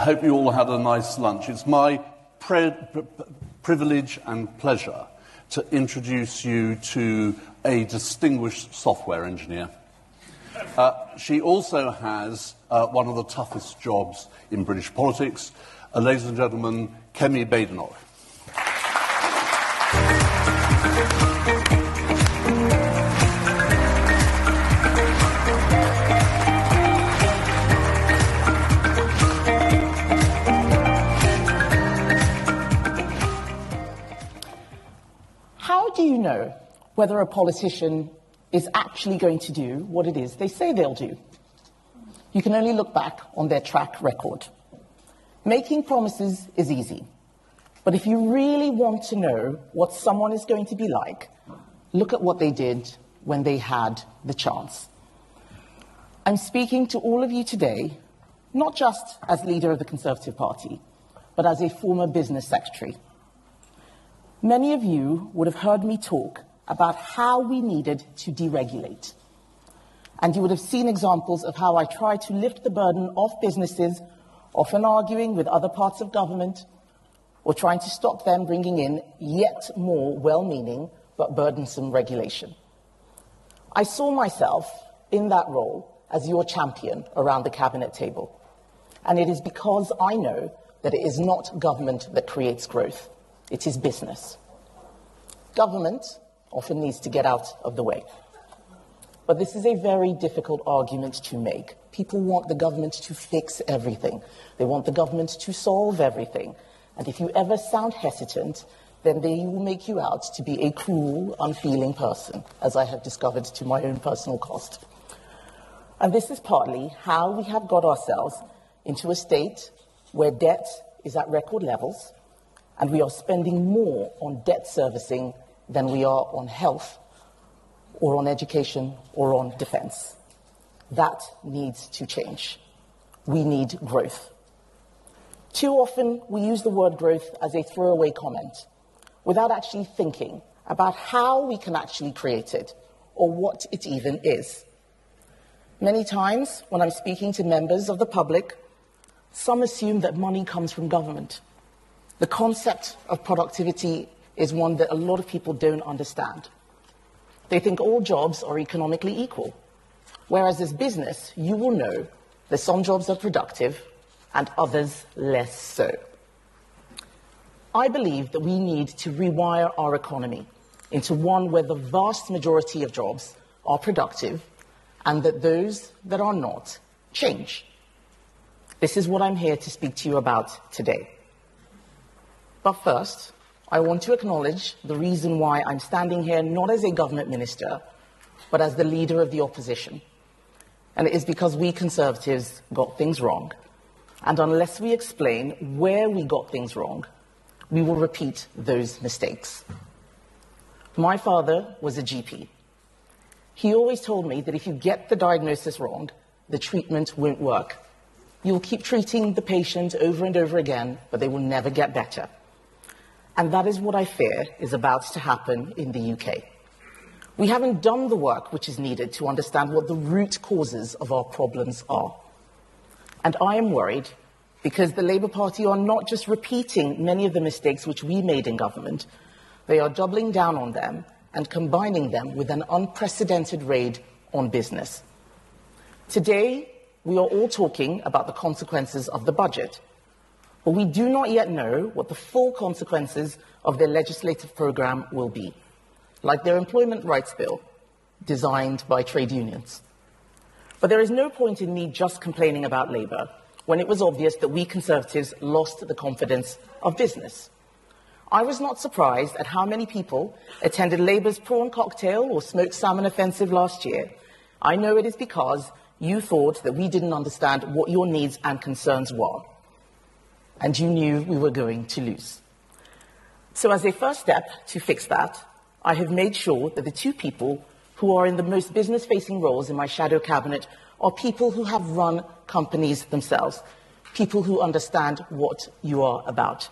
hope you all had a nice lunch. It's my privilege and pleasure to introduce you to a distinguished software engineer. She also has one of the toughest jobs in British politics. Ladies and gentlemen, Kemi Badenoch. How do you know whether a politician is actually going to do what it is they say they'll do? You can only look back on their track record. Making promises is easy, but if you really want to know what someone is going to be like, look at what they did when they had the chance. I'm speaking to all of you today, not just as leader of the Conservative Party, but as a former business secretary. Many of you would have heard me talk about how we needed to deregulate. And you would have seen examples of how I tried to lift the burden off businesses, often arguing with other parts of government, or trying to stop them bringing in yet more well-meaning but burdensome regulation. I saw myself in that role as your champion around the cabinet table. And it is because I know that it is not government that creates growth. It is business. Government often needs to get out of the way. But this is a very difficult argument to make. People want the government to fix everything. They want the government to solve everything. And if you ever sound hesitant, then they will make you out to be a cruel, unfeeling person, as I have discovered to my own personal cost. And this is partly how we have got ourselves into a state where debt is at record levels, and we are spending more on debt servicing than we are on health, or on education, or on defense. That needs to change. We need growth. Too often, we use the word growth as a throwaway comment, without actually thinking about how we can actually create it, or what it even is. Many times, when I'm speaking to members of the public, some assume that money comes from government. The concept of productivity is one that a lot of people don't understand. They think all jobs are economically equal, whereas as business, you will know that some jobs are productive and others less so. I believe that we need to rewire our economy into one where the vast majority of jobs are productive and that those that are not change. This is what I'm here to speak to you about today. But first, I want to acknowledge the reason why I'm standing here not as a government minister, but as the leader of the opposition. And it is because we Conservatives got things wrong. And unless we explain where we got things wrong, we will repeat those mistakes. My father was a GP. He always told me that if you get the diagnosis wrong, the treatment won't work. You'll keep treating the patient over and over again, but they will never get better. And that is what I fear is about to happen in the UK. We haven't done the work which is needed to understand what the root causes of our problems are. And I am worried because the Labour Party are not just repeating many of the mistakes which we made in government, they are doubling down on them and combining them with an unprecedented raid on business. Today, we are all talking about the consequences of the budget, but we do not yet know what the full consequences of their legislative programme will be, like their employment rights bill, designed by trade unions. But there is no point in me just complaining about Labour when it was obvious that we Conservatives lost the confidence of business. I was not surprised at how many people attended Labour's prawn cocktail or smoked salmon offensive last year. I know it is because you thought that we didn't understand what your needs and concerns were, and you knew we were going to lose. So as a first step to fix that, I have made sure that the two people who are in the most business-facing roles in my shadow cabinet are people who have run companies themselves, people who understand what you are about.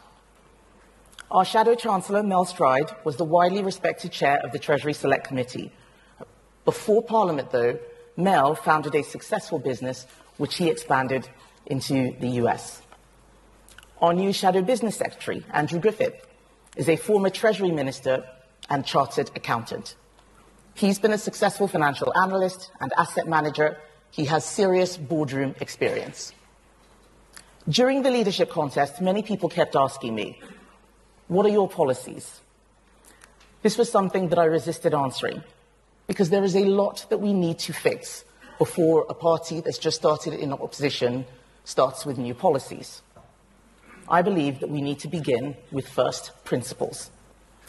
Our Shadow Chancellor, Mel Stride, was the widely respected chair of the Treasury Select Committee. Before Parliament, though, Mel founded a successful business which he expanded into the US. Our new Shadow Business Secretary, Andrew Griffith, is a former Treasury Minister and Chartered Accountant. He's been a successful financial analyst and asset manager. He has serious boardroom experience. During the leadership contest, many people kept asking me, what are your policies? This was something that I resisted answering, because there is a lot that we need to fix before a party that's just started in opposition starts with new policies. I believe that we need to begin with first principles.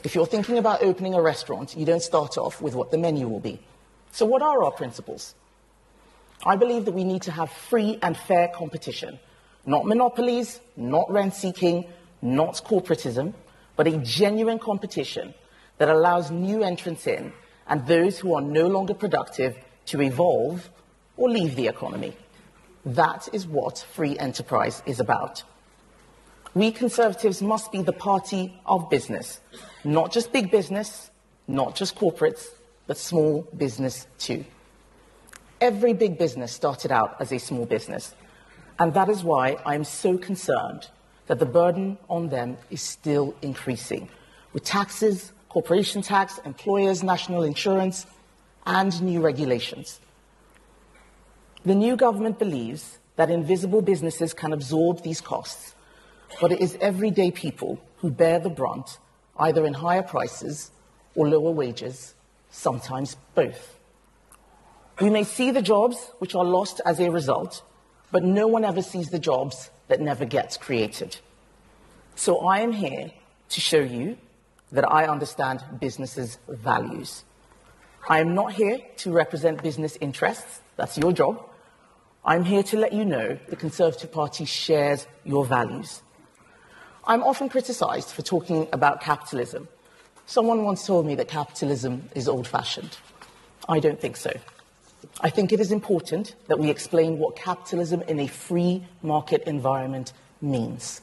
If you're thinking about opening a restaurant, you don't start off with what the menu will be. So what are our principles? I believe that we need to have free and fair competition, not monopolies, not rent-seeking, not corporatism, but a genuine competition that allows new entrants in and those who are no longer productive to evolve or leave the economy. That is what free enterprise is about. We Conservatives must be the party of business, not just big business, not just corporates, but small business too. Every big business started out as a small business, and that is why I am so concerned that the burden on them is still increasing, with taxes, corporation tax, employers' national insurance, and new regulations. The new government believes that invisible businesses can absorb these costs, but it is everyday people who bear the brunt, either in higher prices or lower wages, sometimes both. We may see the jobs which are lost as a result, but no one ever sees the jobs that never get created. So I am here to show you that I understand businesses' values. I am not here to represent business interests. That's your job. I'm here to let you know the Conservative Party shares your values. I'm often criticised for talking about capitalism. Someone once told me that capitalism is old-fashioned. I don't think so. I think it is important that we explain what capitalism in a free market environment means.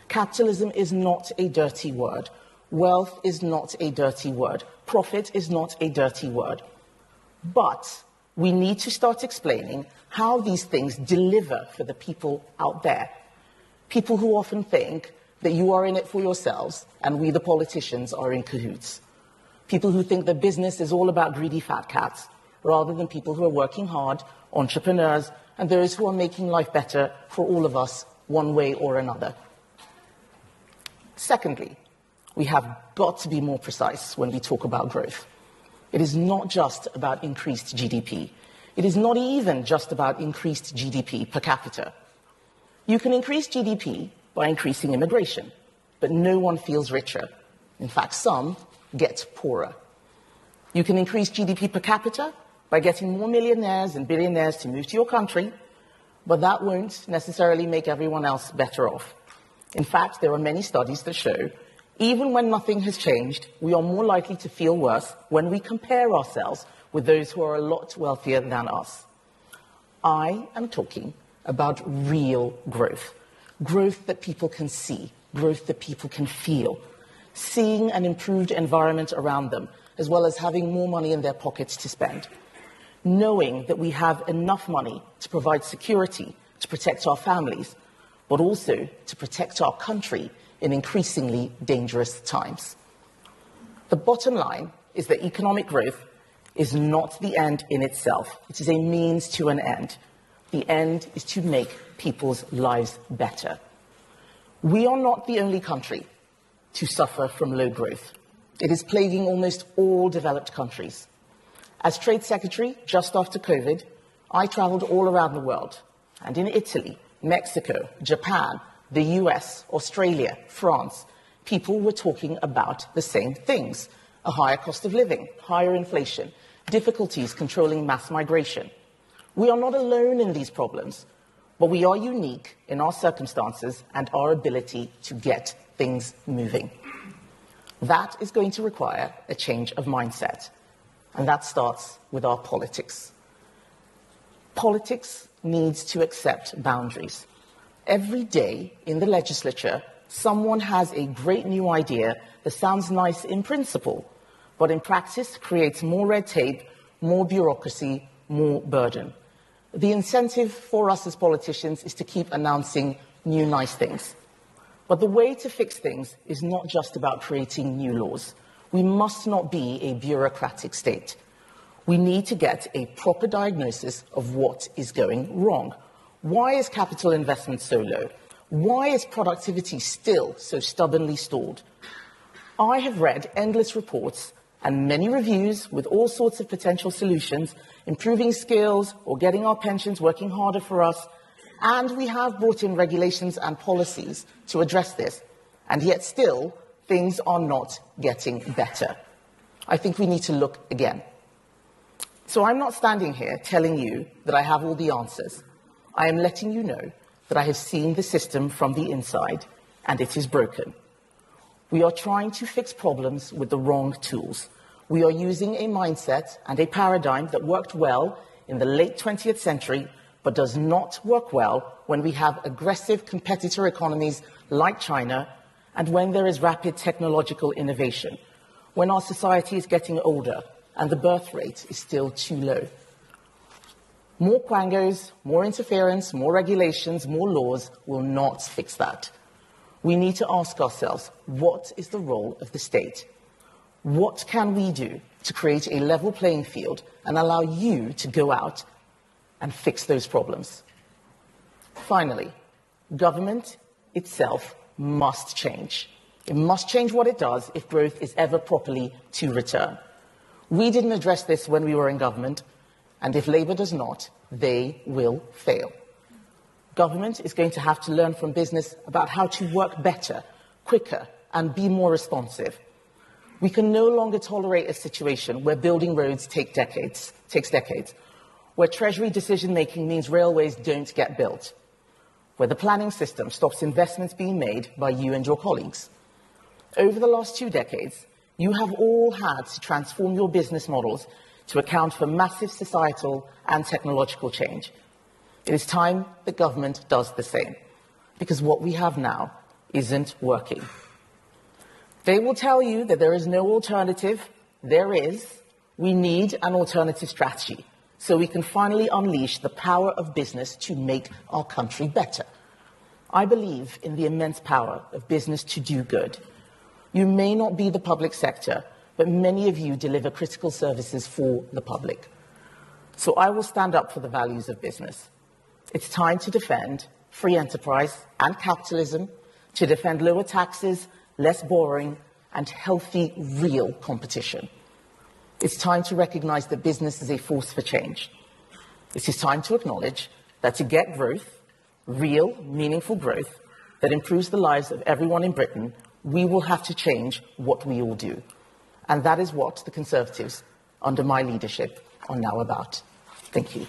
Capitalism is not a dirty word. Wealth is not a dirty word. Profit is not a dirty word. But we need to start explaining how these things deliver for the people out there. People who often think that you are in it for yourselves and we, the politicians, are in cahoots. People who think that business is all about greedy fat cats, rather than people who are working hard, entrepreneurs, and those who are making life better for all of us, one way or another. Secondly, we have got to be more precise when we talk about growth. It is not just about increased GDP. It is not even just about increased GDP per capita. You can increase GDP by increasing immigration, but no one feels richer. In fact, some get poorer. You can increase GDP per capita by getting more millionaires and billionaires to move to your country, but that won't necessarily make everyone else better off. In fact, there are many studies that show even when nothing has changed, we are more likely to feel worse when we compare ourselves with those who are a lot wealthier than us. I am talking about real growth. Growth that people can see, growth that people can feel, seeing an improved environment around them, as well as having more money in their pockets to spend. Knowing that we have enough money to provide security, to protect our families, but also to protect our country in increasingly dangerous times. The bottom line is that economic growth is not the end in itself. It is a means to an end. The end is to make people's lives better. We are not the only country to suffer from low growth. It is plaguing almost all developed countries. As Trade Secretary, just after COVID, I travelled all around the world, and in Italy, Mexico, Japan, the US, Australia, France, people were talking about the same things: a higher cost of living, higher inflation, difficulties controlling mass migration. We are not alone in these problems, but we are unique in our circumstances and our ability to get things moving. That is going to require a change of mindset, and that starts with our politics. Politics needs to accept boundaries. Every day in the legislature, someone has a great new idea that sounds nice in principle, but in practice creates more red tape, more bureaucracy, more burden. The incentive for us as politicians is to keep announcing new nice things. But the way to fix things is not just about creating new laws. We must not be a bureaucratic state. We need to get a proper diagnosis of what is going wrong. Why is capital investment so low? Why is productivity still so stubbornly stalled? I have read endless reports and many reviews with all sorts of potential solutions, improving skills or getting our pensions working harder for us, and we have brought in regulations and policies to address this, and yet still things are not getting better. I think we need to look again. So I'm not standing here telling you that I have all the answers. I am letting you know that I have seen the system from the inside, and it is broken. We are trying to fix problems with the wrong tools. We are using a mindset and a paradigm that worked well in the late 20th century, but does not work well when we have aggressive competitor economies like China and when there is rapid technological innovation, when our society is getting older and the birth rate is still too low. More quangos, more interference, more regulations, more laws will not fix that. We need to ask ourselves, what is the role of the state? What can we do to create a level playing field and allow you to go out and fix those problems? Finally, government itself must change. It must change what it does if growth is ever properly to return. We didn't address this when we were in government, and if Labour does not, they will fail. Government is going to have to learn from business about how to work better, quicker, and be more responsive. We can no longer tolerate a situation where building roads takes decades, where Treasury decision-making means railways don't get built, where the planning system stops investments being made by you and your colleagues. Over the last 2 decades, you have all had to transform your business models to account for massive societal and technological change. It is time that government does the same, because what we have now isn't working. They will tell you that there is no alternative. There is. We need an alternative strategy so we can finally unleash the power of business to make our country better. I believe in the immense power of business to do good. You may not be the public sector, but many of you deliver critical services for the public. So I will stand up for the values of business. It's time to defend free enterprise and capitalism, to defend lower taxes, less borrowing, and healthy, real competition. It's time to recognise that business is a force for change. It is time to acknowledge that to get growth, real, meaningful growth, that improves the lives of everyone in Britain, we will have to change what we all do. And that is what the Conservatives, under my leadership, are now about. Thank you.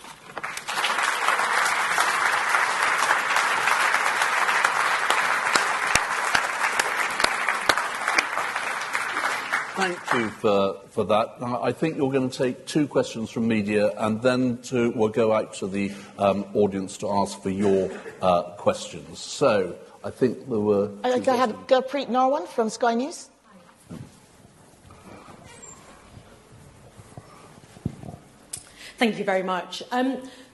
Thank you for that. I think you're going to take 2 questions from media, and then we'll go out to the audience to ask for your questions. So I think there were... I had Gurpreet Narwan from Sky News. Thank you very much.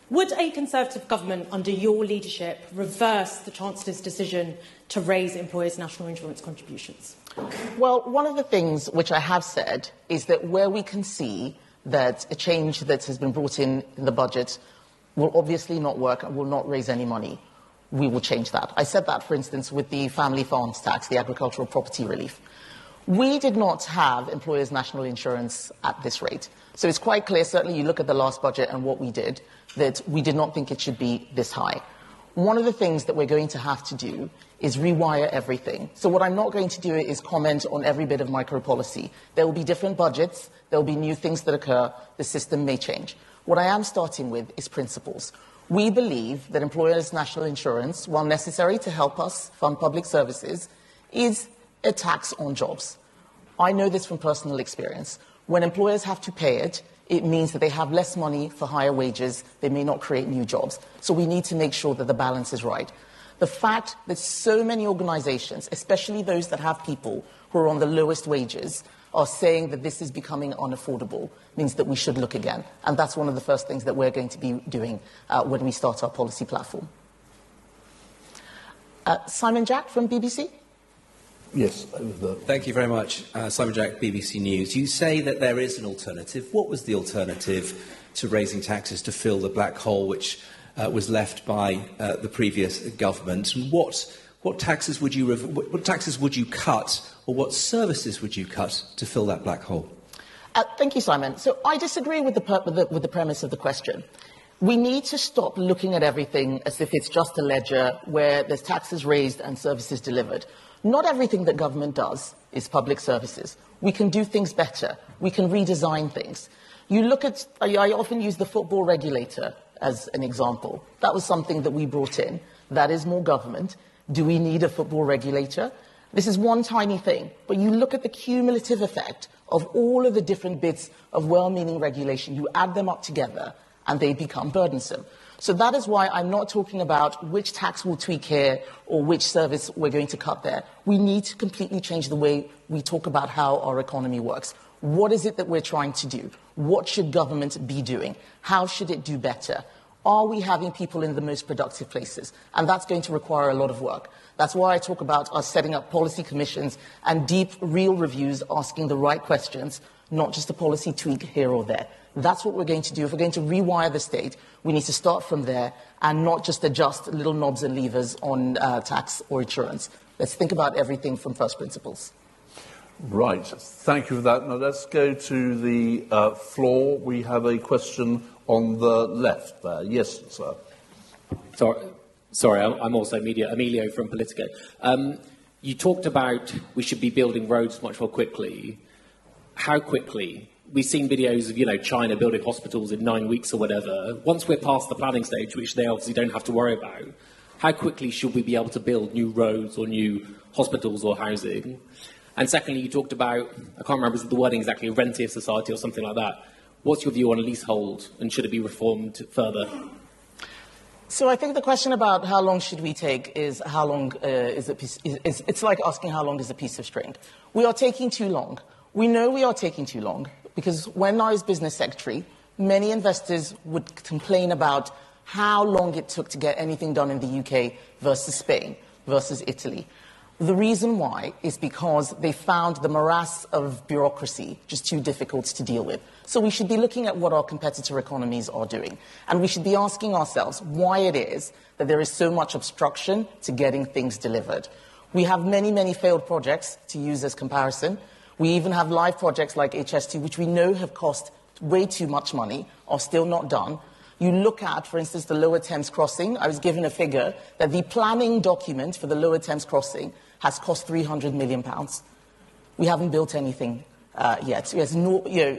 Would a Conservative government under your leadership reverse the Chancellor's decision to raise employers' national insurance contributions? Well, one of the things which I have said is that where we can see that a change that has been brought in the budget will obviously not work and will not raise any money, we will change that. I said that, for instance, with the family farms tax, the agricultural property relief. We did not have employers' national insurance at this rate. So it's quite clear, certainly you look at the last budget and what we did, that we did not think it should be this high. One of the things that we're going to have to do is rewire everything. So what I'm not going to do is comment on every bit of micro-policy. There will be different budgets, there will be new things that occur, the system may change. What I am starting with is principles. We believe that employers' national insurance, while necessary to help us fund public services, is a tax on jobs. I know this from personal experience. When employers have to pay it, it means that they have less money for higher wages. They may not create new jobs. So we need to make sure that the balance is right. The fact that so many organisations, especially those that have people who are on the lowest wages, are saying that this is becoming unaffordable means that we should look again. And that's one of the first things that we're going to be doing when we start our policy platform. Simon Jack from BBC. Yes. Thank you very much. Simon Jack, BBC News. You say that there is an alternative. What was the alternative to raising taxes to fill the black hole which was left by the previous government? And what taxes would you cut, or what services would you cut to fill that black hole? Thank you, Simon. So I disagree with the premise of the question. We need to stop looking at everything as if it's just a ledger where there's taxes raised and services delivered. Not everything that government does is public services. We can do things better. We can redesign things. You look at, I often use the football regulator as an example. That was something that we brought in. That is more government. Do we need a football regulator? This is one tiny thing, but you look at the cumulative effect of all of the different bits of well-meaning regulation. You add them up together, and they become burdensome. So that is why I'm not talking about which tax we'll tweak here or which service we're going to cut there. We need to completely change the way we talk about how our economy works. What is it that we're trying to do? What should government be doing? How should it do better? Are we having people in the most productive places? And that's going to require a lot of work. That's why I talk about us setting up policy commissions and deep, real reviews, asking the right questions, not just a policy tweak here or there. That's what we're going to do. If we're going to rewire the state, we need to start from there and not just adjust little knobs and levers on tax or insurance. Let's think about everything from first principles. Right. Thank you for that. Now let's go to the floor. We have a question on the left there. Yes, sir. Sorry, I'm also Emilio from Politico. You talked about we should be building roads much more quickly. How quickly? We've seen videos of, China building hospitals in 9 weeks or whatever. Once we're past the planning stage, which they obviously don't have to worry about, how quickly should we be able to build new roads or new hospitals or housing? And secondly, you talked about, I can't remember the wording exactly, a rentier society or something like that. What's your view on leasehold, and should it be reformed further? So I think the question about how long should we take is how long it's like asking how long is a piece of string. We are taking too long. We know we are taking too long because when I was business secretary, many investors would complain about how long it took to get anything done in the UK versus Spain versus Italy. The reason why is because they found the morass of bureaucracy just too difficult to deal with. So we should be looking at what our competitor economies are doing. And we should be asking ourselves why it is that there is so much obstruction to getting things delivered. We have many, many failed projects to use as comparison. We even have live projects like HS2, which we know have cost way too much money, are still not done. You look at, for instance, the Lower Thames crossing. I was given a figure that the planning document for the Lower Thames crossing has cost £300 million. We haven't built anything yet. Yes,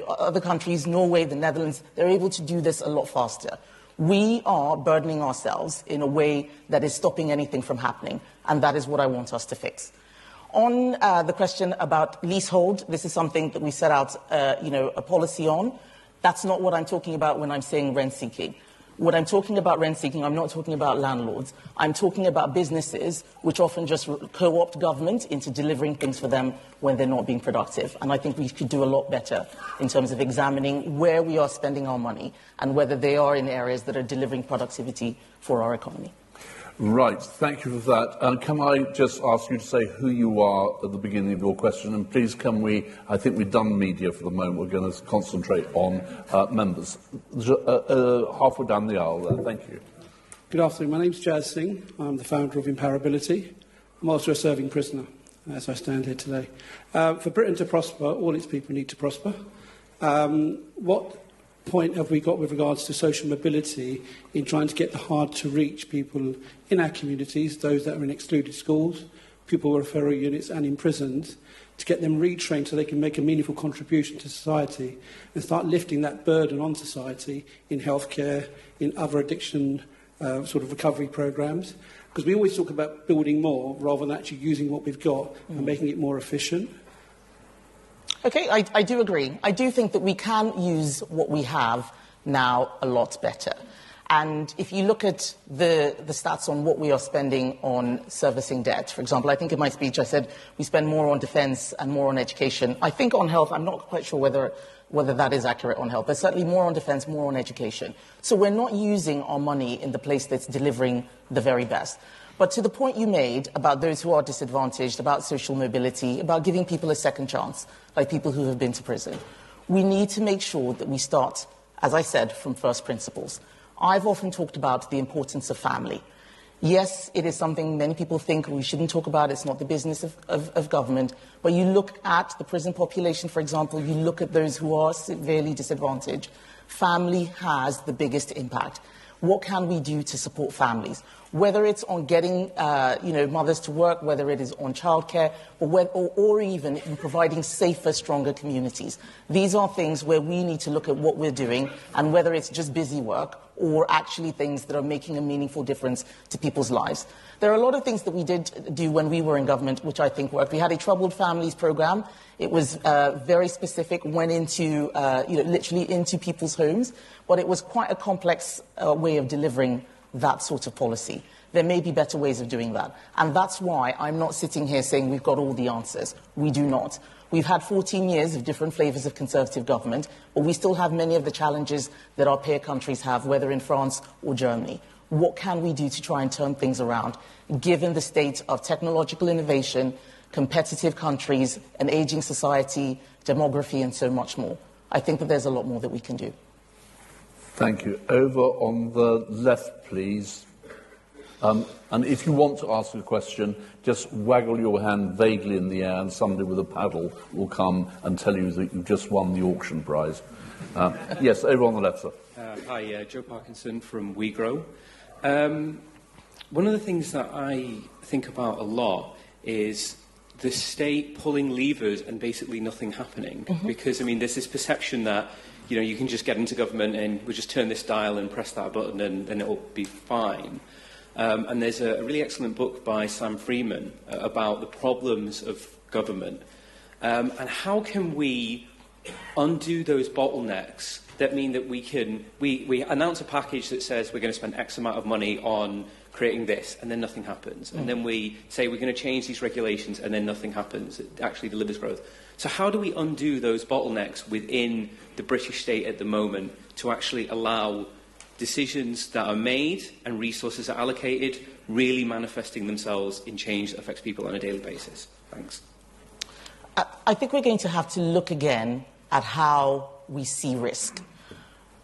other countries, Norway, the Netherlands, they're able to do this a lot faster. We are burdening ourselves in a way that is stopping anything from happening, and that is what I want us to fix. On the question about leasehold, this is something that we set out a policy on. That's not what I'm talking about when I'm saying rent-seeking. When I'm talking about rent-seeking, I'm not talking about landlords. I'm talking about businesses which often just co-opt government into delivering things for them when they're not being productive. And I think we could do a lot better in terms of examining where we are spending our money and whether they are in areas that are delivering productivity for our economy. Right, thank you for that. And can I just ask you to say who you are at the beginning of your question? And please I think we've done media for the moment, we're going to concentrate on members. Halfway down the aisle there, thank you. Good afternoon, my name's Jazz Singh. I'm the founder of Empowerability. I'm also a serving prisoner, as I stand here today. For Britain to prosper, all its people need to prosper. What point have we got with regards to social mobility in trying to get the hard-to-reach people in our communities, those that are in excluded schools, pupil referral units and imprisoned, to get them retrained so they can make a meaningful contribution to society and start lifting that burden on society in healthcare, in other addiction sort of recovery programs? Because we always talk about building more rather than actually using what we've got and making it more efficient. Okay, I do agree. I do think that we can use what we have now a lot better. And if you look at the stats on what we are spending on servicing debt, for example, I think in my speech I said we spend more on defence and more on education. I think on health, I'm not quite sure whether whether that is accurate on health. There's certainly more on defence, more on education. So we're not using our money in the place that's delivering the very best. But to the point you made about those who are disadvantaged, about social mobility, about giving people a second chance, like people who have been to prison, we need to make sure that we start, as I said, from first principles. I've often talked about the importance of family. Yes, it is something many people think we shouldn't talk about. It's not the business of government. But you look at the prison population, for example, you look at those who are severely disadvantaged. Family has the biggest impact. What can we do to support families? Whether it's on getting mothers to work, whether it is on childcare, or even in providing safer, stronger communities. These are things where we need to look at what we're doing and whether it's just busy work or actually things that are making a meaningful difference to people's lives. There are a lot of things that we did do when we were in government, which I think worked. We had a troubled families program. It was very specific, went into, literally into people's homes, but it was quite a complex way of delivering that sort of policy. There may be better ways of doing that. And that's why I'm not sitting here saying we've got all the answers. We do not. We've had 14 years of different flavours of Conservative government, but we still have many of the challenges that our peer countries have, whether in France or Germany. What can we do to try and turn things around, given the state of technological innovation, competitive countries, an ageing society, demography, and so much more? I think that there's a lot more that we can do. Thank you. Over on the left, please. And if you want to ask a question, just waggle your hand vaguely in the air and somebody with a paddle will come and tell you that you just won the auction prize. Yes, over on the left, sir. Hi, Joe Parkinson from WeGrow. One of the things that I think about a lot is the state pulling levers and basically nothing happening. Mm-hmm. Because, I mean, there's this perception that, you can just get into government and we'll just turn this dial and press that button and it'll be fine. And there's a really excellent book by Sam Freeman about the problems of government. And how can we undo those bottlenecks that mean that we announce a package that says we're going to spend X amount of money on creating this, and then nothing happens. And then we say we're going to change these regulations, and then nothing happens. It actually delivers growth. So how do we undo those bottlenecks within the British state at the moment to actually allow decisions that are made and resources are allocated really manifesting themselves in change that affects people on a daily basis? Thanks. I think we're going to have to look again at how we see risk.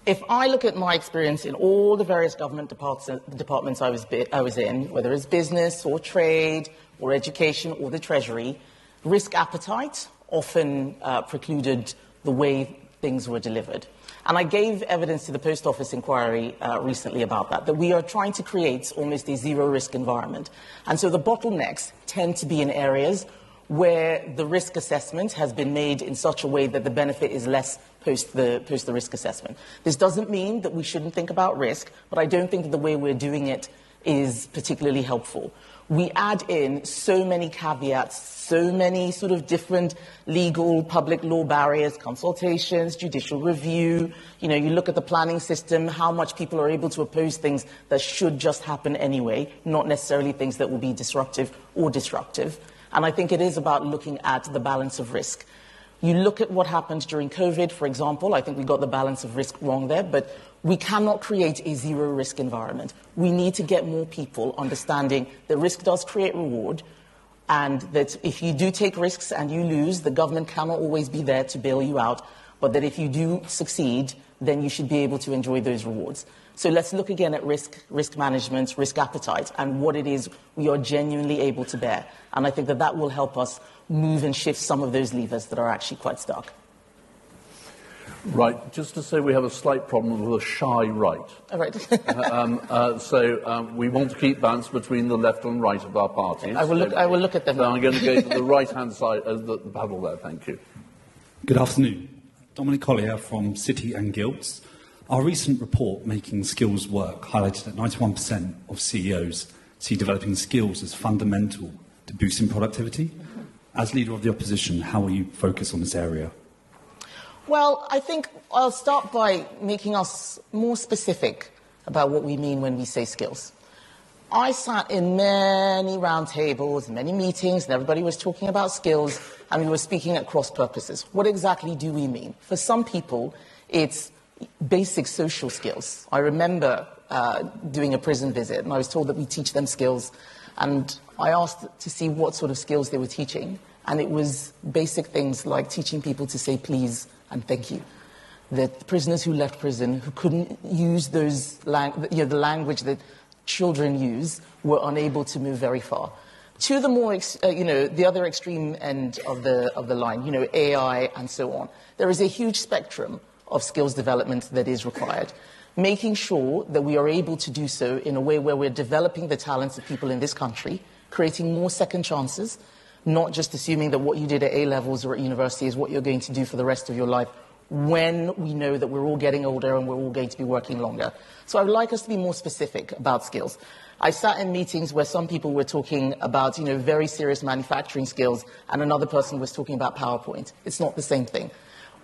If I look at my experience in all the various government departments I was in, whether it's business or trade or education or the Treasury, risk appetite often precluded the way things were delivered. And I gave evidence to the Post Office inquiry recently about that we are trying to create almost a zero-risk environment. And so the bottlenecks tend to be in areas where the risk assessment has been made in such a way that the benefit is less post the risk assessment. This doesn't mean that we shouldn't think about risk, but I don't think that the way we're doing it is particularly helpful. We add in so many caveats, so many sort of different legal, public law barriers, consultations, judicial review. You look at the planning system, how much people are able to oppose things that should just happen anyway, not necessarily things that will be disruptive or destructive. And I think it is about looking at the balance of risk. You look at what happened during COVID, for example. I think we got the balance of risk wrong there, but we cannot create a zero-risk environment. We need to get more people understanding that risk does create reward, and that if you do take risks and you lose, the government cannot always be there to bail you out, but that if you do succeed, then you should be able to enjoy those rewards. So let's look again at risk management, risk appetite, and what it is we are genuinely able to bear. And I think that that will help us move and shift some of those levers that are actually quite stuck. Right. Just to say we have a slight problem with a shy right. All right. So we want to keep balance between the left and right of our parties. I will look at them. So I'm going to go to the right-hand side of the panel there. Thank you. Good afternoon. Dominic Collier from City and Guilds. Our recent report, Making Skills Work, highlighted that 91% of CEOs see developing skills as fundamental to boosting productivity. As leader of the opposition, how will you focus on this area? Well, I think I'll start by making us more specific about what we mean when we say skills. I sat in many round tables, many meetings, and everybody was talking about skills, and we were speaking at cross purposes. What exactly do we mean? For some people, it's basic social skills. I remember doing a prison visit, and I was told that we teach them skills, and I asked to see what sort of skills they were teaching, and it was basic things like teaching people to say please and thank you. The prisoners who left prison, who couldn't use those the language that children use, were unable to move very far. To the more, the other extreme end of the line, AI and so on, there is a huge spectrum of skills development that is required. Making sure that we are able to do so in a way where we're developing the talents of people in this country, creating more second chances, not just assuming that what you did at A-levels or at university is what you're going to do for the rest of your life, when we know that we're all getting older and we're all going to be working longer. So I would like us to be more specific about skills. I sat in meetings where some people were talking about, very serious manufacturing skills, and another person was talking about PowerPoint. It's not the same thing.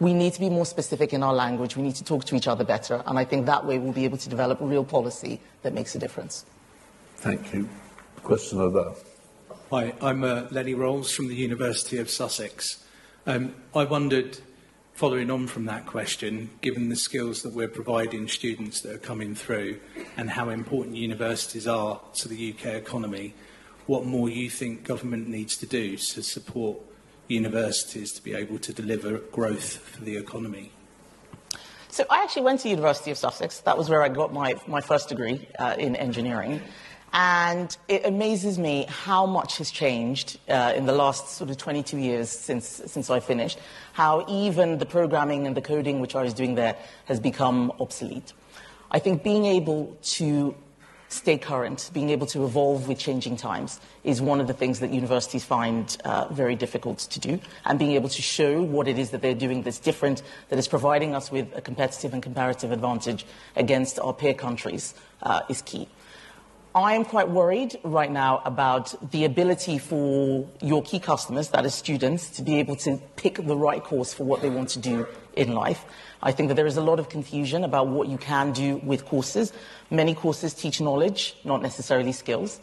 We need to be more specific in our language. We need to talk to each other better, and I think that way we'll be able to develop real policy that makes a difference. Thank you. Question over there. Hi, I'm Lenny Rolls from the University of Sussex. I wondered, following on from that question, given the skills that we're providing students that are coming through and how important universities are to the UK economy, what more you think government needs to do to support universities to be able to deliver growth for the economy? So I actually went to the University of Sussex. That was where I got my first degree in engineering. And it amazes me how much has changed in the last sort of 22 years since I finished, how even the programming and the coding which I was doing there has become obsolete. I think being able to stay current, being able to evolve with changing times is one of the things that universities find very difficult to do, and being able to show what it is that they're doing that's different, that is providing us with a competitive and comparative advantage against our peer countries is key. I am quite worried right now about the ability for your key customers, that is students, to be able to pick the right course for what they want to do in life. I think that there is a lot of confusion about what you can do with courses. Many courses teach knowledge, not necessarily skills.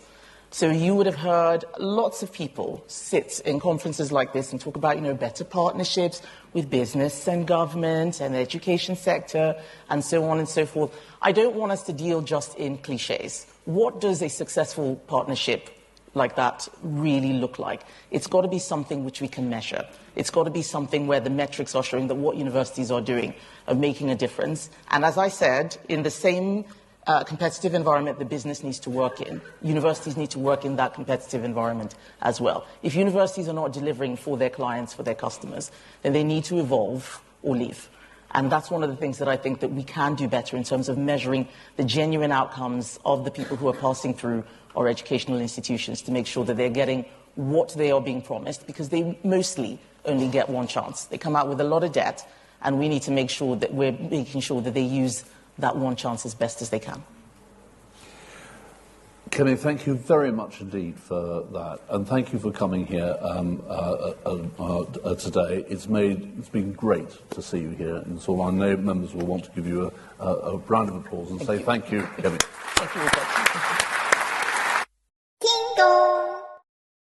So you would have heard lots of people sit in conferences like this and talk about, better partnerships with business and government and the education sector and so on and so forth. I don't want us to deal just in cliches. What does a successful partnership like that really look like? It's got to be something which we can measure. It's got to be something where the metrics are showing that what universities are doing are making a difference. And as I said, in the same competitive environment the business needs to work in, universities need to work in that competitive environment as well. If universities are not delivering for their clients, for their customers, then they need to evolve or leave. And that's one of the things that I think that we can do better in terms of measuring the genuine outcomes of the people who are passing through our educational institutions to make sure that they're getting what they are being promised, because they mostly only get one chance. They come out with a lot of debt, and we need to make sure that we're making sure that they use that one chance as best as they can. Kemi, thank you very much indeed for that, and thank you for coming here today. It's been great to see you here, and so I know members will want to give you a round of applause and say thank you, Kemi. Thank you, Richard.